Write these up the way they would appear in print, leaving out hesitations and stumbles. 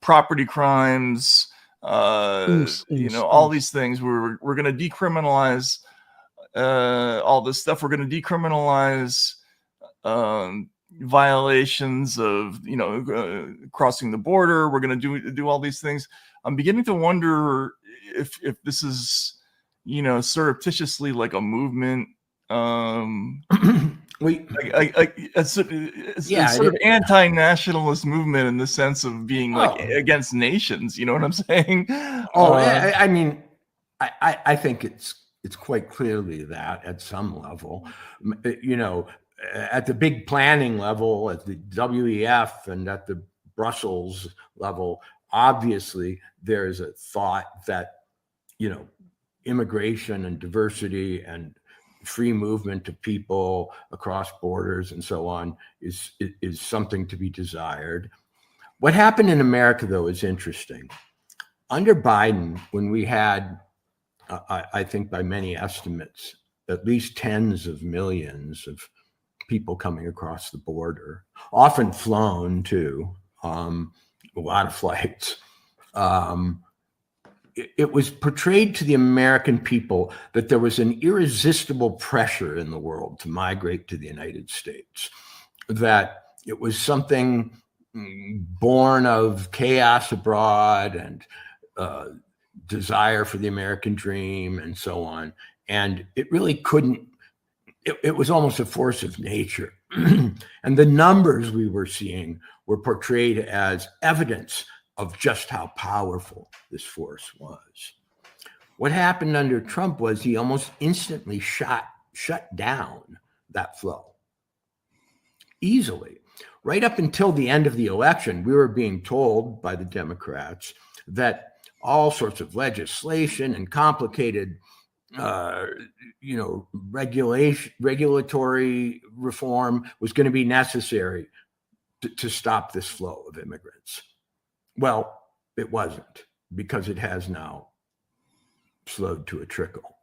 property crimes, all these things. We're going to decriminalize all this stuff. We're going to decriminalize violations of crossing the border. We're going to do all these things. I'm beginning to wonder if this is surreptitiously like a movement, it's sort of anti-nationalist movement in the sense of being against nations. You know what I'm saying? I mean, I think it's quite clearly that at some level, at the big planning level, at the WEF and at the Brussels level, obviously there is a thought that, immigration and diversity and free movement of people across borders and so on is something to be desired. What happened in America, though, is interesting. Under Biden, when we had, I think by many estimates, at least tens of millions of people coming across the border, often flown too, a lot of flights. It was portrayed to the American people that there was an irresistible pressure in the world to migrate to the United States, that it was something born of chaos abroad and desire for the American dream and so on. And it really couldn't, it was almost a force of nature. And the numbers we were seeing were portrayed as evidence of just how powerful this force was. What happened under Trump was he almost instantly shut down that flow easily. Right up until the end of the election, we were being told by the Democrats that all sorts of legislation and complicated regulatory reform was going to be necessary to stop this flow of immigrants. Well, it wasn't, because it has now slowed to a trickle.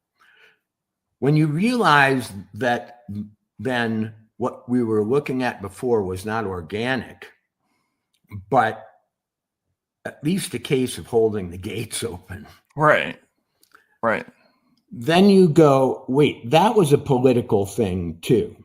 When you realize that then what we were looking at before was not organic, but at least a case of holding the gates open. Right. Then you go, wait, that was a political thing too.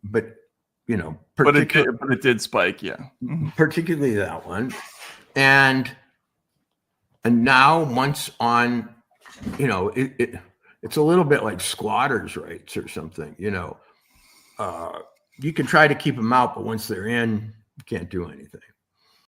But it did spike, yeah. Particularly that one, and now once on, it's a little bit like squatters' rights or something. You can try to keep them out, but once they're in, you can't do anything.